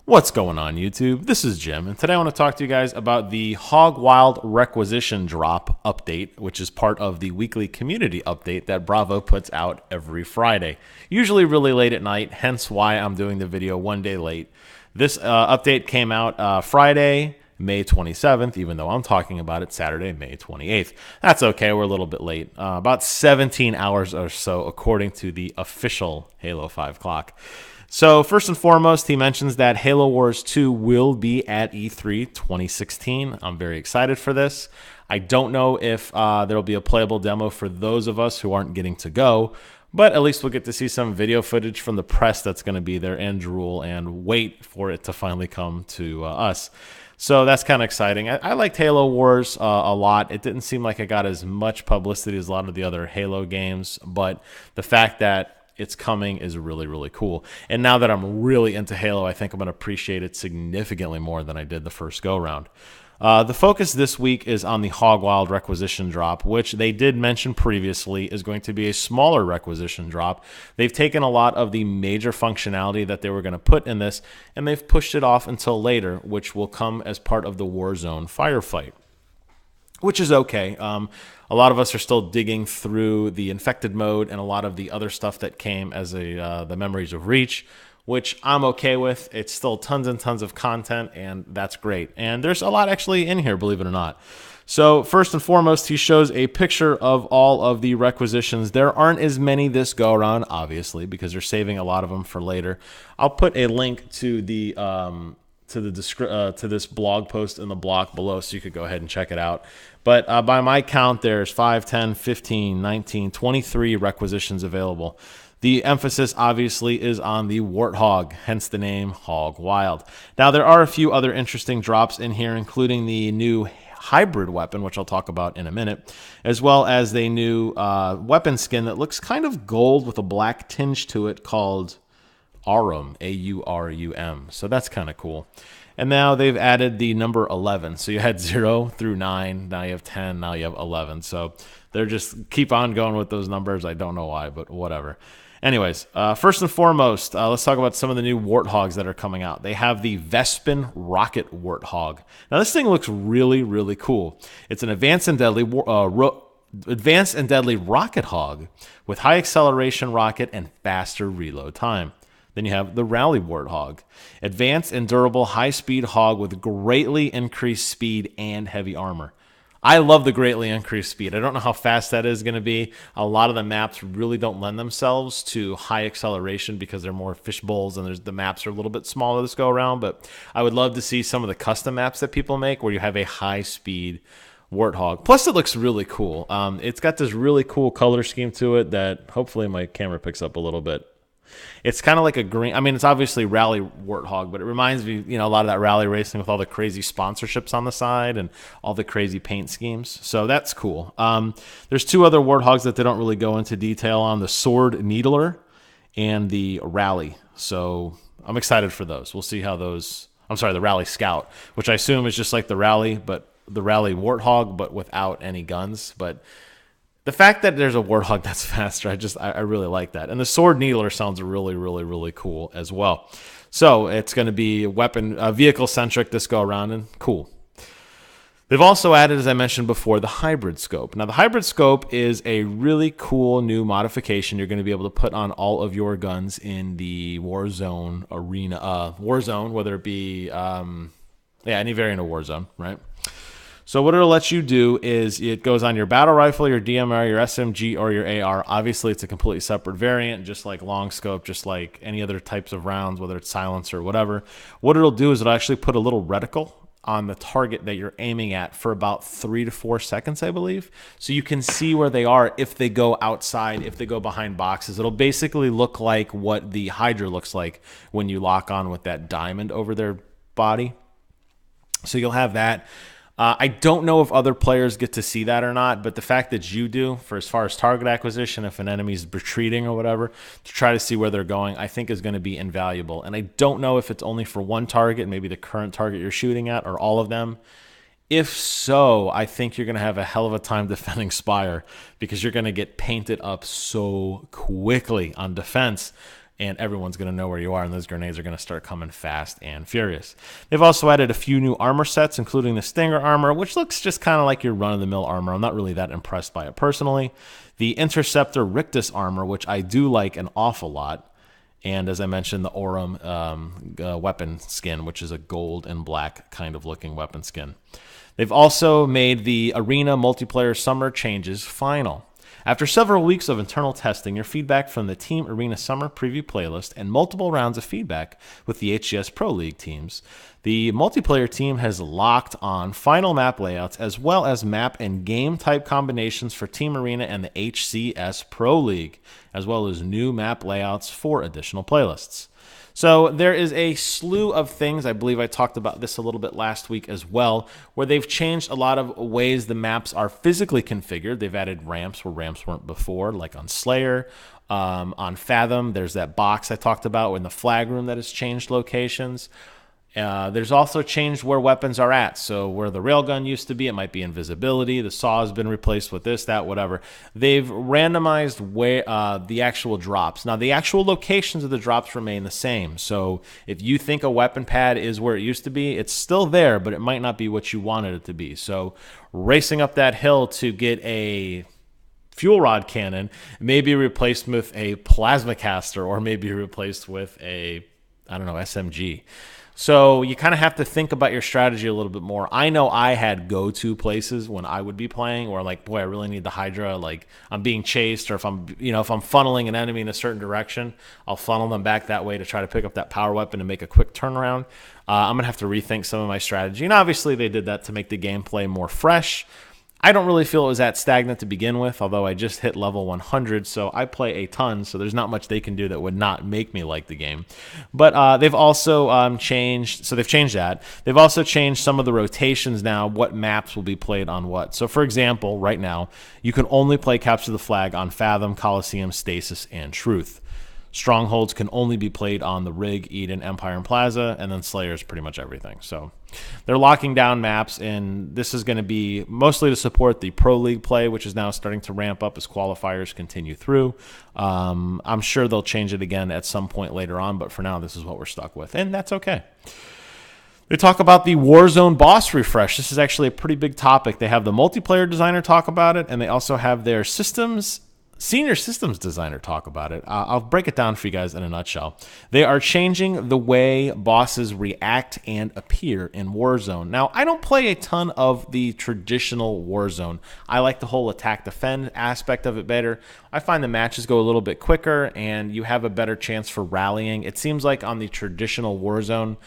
What's going on, YouTube? This is Jim, and today I want to talk to you guys about the Hog Wild requisition drop update, which is part of the weekly community update that Bravo puts out every Friday, usually really late at night, hence why I'm doing the video one day late. This update came out Friday, May 27th, even though I'm talking about it Saturday, May 28th. That's okay, we're a little bit late. About 17 hours or so, according to the official Halo 5 clock. So first and foremost, he mentions that Halo Wars 2 will be at E3 2016. I'm very excited for this. I don't know if there'll be a playable demo for those of us who aren't getting to go, but at least we'll get to see some video footage from the press that's going to be there and drool and wait for it to finally come to us. So that's kind of exciting. I liked Halo Wars a lot. It didn't seem like it got as much publicity as a lot of the other Halo games, but the fact that it's coming is really, really cool. And now that I'm really into Halo, I think I'm going to appreciate it significantly more than I did the first go-round. The focus this week is on the Hog Wild requisition drop, which they did mention previously is going to be a smaller requisition drop. They've taken a lot of the major functionality that they were going to put in this, and they've pushed it off until later, which will come as part of the Warzone firefight, which is okay. A lot of us are still digging through the infected mode and a lot of the other stuff that came as the Memories of Reach, which I'm okay with. It's still tons and tons of content, and that's great. And there's a lot actually in here, believe it or not. So first and foremost, he shows a picture of all of the requisitions. There aren't as many this go around, obviously, because they're saving a lot of them for later. I'll put a link to the to this blog post in the block below, so you could go ahead and check it out. But by my count, there's 5, 10, 15, 19, 23 requisitions available. The emphasis obviously is on the Warthog, hence the name Hog Wild. Now there are a few other interesting drops in here, including the new hybrid weapon, which I'll talk about in a minute, as well as the new weapon skin that looks kind of gold with a black tinge to it called Aurum, A-U-R-U-M. So that's kind of cool. And now they've added the number 11. So you had 0 through 9, now you have 10, now you have 11. So they're just keep on going with those numbers. I don't know why, but whatever. Anyways, first and foremost, let's talk about some of the new Warthogs that are coming out. They have the Vespin Rocket Warthog. Now this thing looks really, really cool. It's an advanced and deadly rocket hog with high acceleration rocket and faster reload time. Then you have the Rally Warthog, advanced and durable high-speed hog with greatly increased speed and heavy armor. I love the greatly increased speed. I don't know how fast that is going to be. A lot of the maps really don't lend themselves to high acceleration because they're more fish bowls and the maps are a little bit smaller this go around. But I would love to see some of the custom maps that people make where you have a high-speed Warthog. Plus, it looks really cool. It's got this really cool color scheme to it that hopefully my camera picks up a little bit. It's kind of like a green. I mean, it's obviously Rally Warthog, but it reminds me, a lot of that rally racing with all the crazy sponsorships on the side and all the crazy paint schemes. So that's cool. There's two other Warthogs that they don't really go into detail on: the Sword Needler and the Rally. So I'm excited for those. We'll see how those. I'm sorry, the Rally Scout, which I assume is just like the Rally, but the Rally Warthog, but without any guns. But the fact that there's a Warthog that's faster, I really like that. And the Sword Needler sounds really, really, really cool as well. So it's going to be vehicle-centric this go-around, and cool. They've also added, as I mentioned before, the Hybrid Scope. Now, the Hybrid Scope is a really cool new modification you're going to be able to put on all of your guns in the Warzone arena. Warzone, whether it be any variant of Warzone, right? So what it'll let you do is it goes on your battle rifle, your DMR, your SMG, or your AR. Obviously, it's a completely separate variant, just like long scope, just like any other types of rounds, whether it's silencer or whatever. What it'll do is it'll actually put a little reticle on the target that you're aiming at for about 3 to 4 seconds, I believe. So you can see where they are if they go outside, if they go behind boxes. It'll basically look like what the Hydra looks like when you lock on with that diamond over their body. So you'll have that. I don't know if other players get to see that or not, but the fact that you do, for as far as target acquisition, if an enemy's retreating or whatever, to try to see where they're going, I think is going to be invaluable. And I don't know if it's only for one target, maybe the current target you're shooting at, or all of them. If so, I think you're going to have a hell of a time defending Spire because you're going to get painted up so quickly on defense. and everyone's going to know where you are, and those grenades are going to start coming fast and furious. They've also added a few new armor sets, including the Stinger armor, which looks just kind of like your run-of-the-mill armor. I'm not really that impressed by it personally. The Interceptor Rictus armor, which I do like an awful lot. And as I mentioned, the Aurum weapon skin, which is a gold and black kind of looking weapon skin. They've also made the Arena multiplayer summer changes final. After several weeks of internal testing, your feedback from the Team Arena Summer Preview playlist, and multiple rounds of feedback with the HCS Pro League teams, the multiplayer team has locked on final map layouts as well as map and game type combinations for Team Arena and the HCS Pro League, as well as new map layouts for additional playlists. So there is a slew of things. I believe I talked about this a little bit last week as well, where they've changed a lot of ways the maps are physically configured. They've added ramps where ramps weren't before, like on Slayer. On Fathom, there's that box I talked about in the flag room that has changed locations. There's also changed where weapons are at. So where the railgun used to be, it might be invisibility. The saw has been replaced with this, that, whatever. They've randomized where the actual drops. Now, the actual locations of the drops remain the same. So if you think a weapon pad is where it used to be, it's still there, but it might not be what you wanted it to be. So racing up that hill to get a fuel rod cannon may be replaced with a plasma caster, or maybe replaced with a, I don't know, SMG. So you kind of have to think about your strategy a little bit more. I know I had go-to places when I would be playing, or like, boy, I really need the Hydra. Like I'm being chased, or if I'm funneling an enemy in a certain direction, I'll funnel them back that way to try to pick up that power weapon and make a quick turnaround. I'm gonna have to rethink some of my strategy, and obviously they did that to make the gameplay more fresh. I don't really feel it was that stagnant to begin with, although I just hit level 100, so I play a ton, so there's not much they can do that would not make me like the game. But they've also changed, so they've changed that. They've also changed some of the rotations now, what maps will be played on what. So for example, right now, you can only play Capture the Flag on Fathom, Coliseum, Stasis, and Truth. Strongholds can only be played on the Rig, Eden, Empire, and Plaza, and then Slayer is pretty much everything. So they're locking down maps, and this is going to be mostly to support the Pro League play, which is now starting to ramp up as qualifiers continue through. I'm sure they'll change it again at some point later on, but for now, this is what we're stuck with, and that's okay. They talk about the Warzone boss refresh. This is actually a pretty big topic. They have the multiplayer designer talk about it, and they also have their senior systems designer talk about it. I'll break it down for you guys in a nutshell. They are changing the way bosses react and appear in Warzone. Now, I don't play a ton of the traditional Warzone. I like the whole attack-defend aspect of it better. I find the matches go a little bit quicker, and you have a better chance for rallying. It seems like on the traditional Warzone,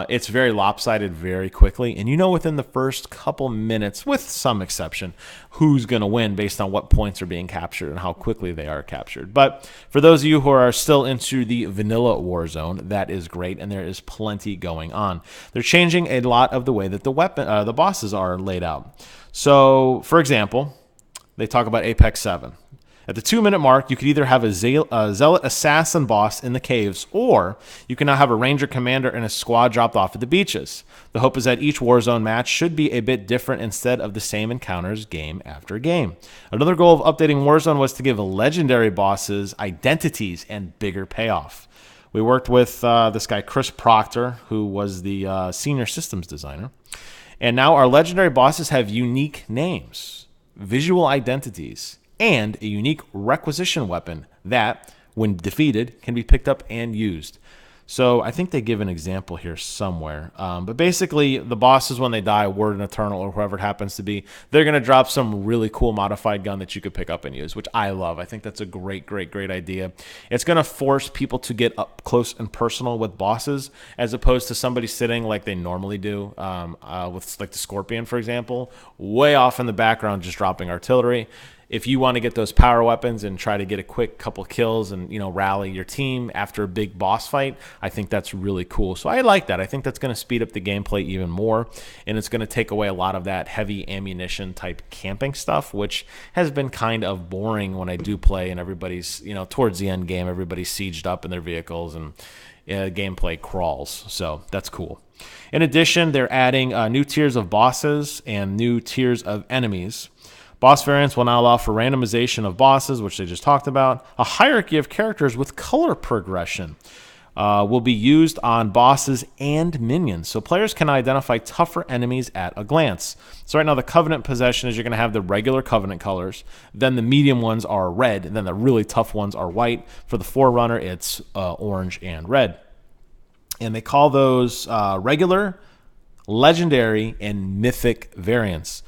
it's very lopsided very quickly, and you know within the first couple minutes, with some exception, who's going to win based on what points are being captured and how quickly they are captured. But for those of you who are still into the vanilla Warzone, that is great, and there is plenty going on. They're changing a lot of the way that the bosses are laid out. So, for example, they talk about Apex 7. At the 2-minute mark, you could either have a Zealot Assassin boss in the caves, or you can now have a Ranger Commander and a squad dropped off at the beaches. The hope is that each Warzone match should be a bit different instead of the same encounters game after game. Another goal of updating Warzone was to give legendary bosses identities and bigger payoff. We worked with this guy, Chris Proctor, who was the senior systems designer. And now our legendary bosses have unique names, visual identities, and a unique requisition weapon that, when defeated, can be picked up and used. So I think they give an example here somewhere. But basically, the bosses, when they die, Word Eternal or whoever it happens to be, they're going to drop some really cool modified gun that you could pick up and use, which I love. I think that's a great, great, great idea. It's going to force people to get up close and personal with bosses, as opposed to somebody sitting like they normally do with like the Scorpion, for example, way off in the background just dropping artillery. If you want to get those power weapons and try to get a quick couple kills and, rally your team after a big boss fight, I think that's really cool. So I like that. I think that's going to speed up the gameplay even more, and it's going to take away a lot of that heavy ammunition type camping stuff, which has been kind of boring when I do play and everybody's, towards the end game, everybody's sieged up in their vehicles and gameplay crawls. So that's cool. In addition, they're adding new tiers of bosses and new tiers of enemies. Boss variants will now allow for randomization of bosses, which they just talked about. A hierarchy of characters with color progression will be used on bosses and minions, so players can identify tougher enemies at a glance. So right now the Covenant possession is you're going to have the regular Covenant colors, then the medium ones are red, and then the really tough ones are white. For the Forerunner, it's orange and red. And they call those regular, legendary, and mythic variants.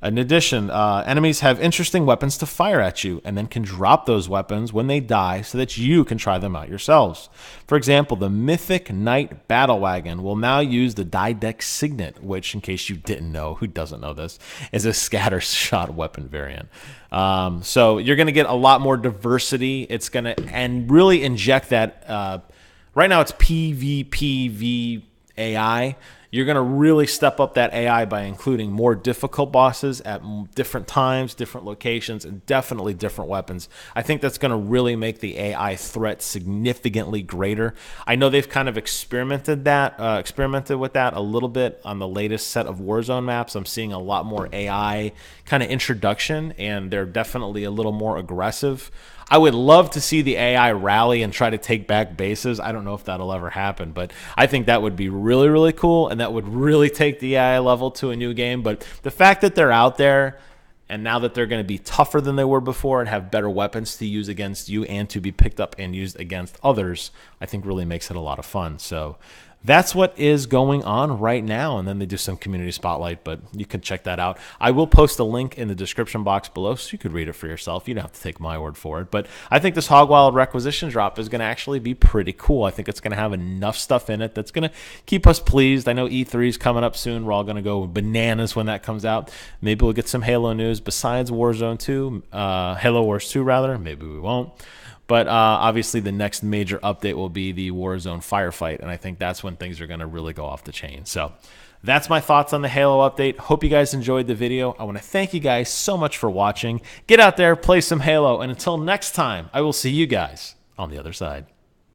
In addition, enemies have interesting weapons to fire at you and then can drop those weapons when they die so that you can try them out yourselves. For example, the Mythic Knight Battle Wagon will now use the Didex Signet, which, in case you didn't know, who doesn't know this, is a scatter shot weapon variant. So you're going to get a lot more diversity. It's going to and really inject that. Right now it's PvPV AI. You're going to really step up that AI by including more difficult bosses at different times, different locations, and definitely different weapons. I think that's going to really make the AI threat significantly greater. I know they've kind of experimented with that a little bit on the latest set of Warzone maps. I'm seeing a lot more AI kind of introduction, and they're definitely a little more aggressive. I would love to see the AI rally and try to take back bases. I don't know if that'll ever happen, but I think that would be really, really cool, and that would really take the AI level to a new game. But the fact that they're out there, and now that they're going to be tougher than they were before and have better weapons to use against you and to be picked up and used against others, I think really makes it a lot of fun. So that's what is going on right now. And then they do some community spotlight, but you can check that out. I will post a link in the description box below so you could read it for yourself. You don't have to take my word for it. But I think this Hog Wild requisition drop is going to actually be pretty cool. I think it's going to have enough stuff in it that's going to keep us pleased. I know E3 is coming up soon. We're all going to go bananas when that comes out. Maybe we'll get some Halo news besides Warzone 2, Halo Wars 2 rather. Maybe we won't. But obviously the next major update will be the Warzone firefight, and I think that's when things are going to really go off the chain. So that's my thoughts on the Halo update. Hope you guys enjoyed the video. I want to thank you guys so much for watching. Get out there, play some Halo, and until next time, I will see you guys on the other side.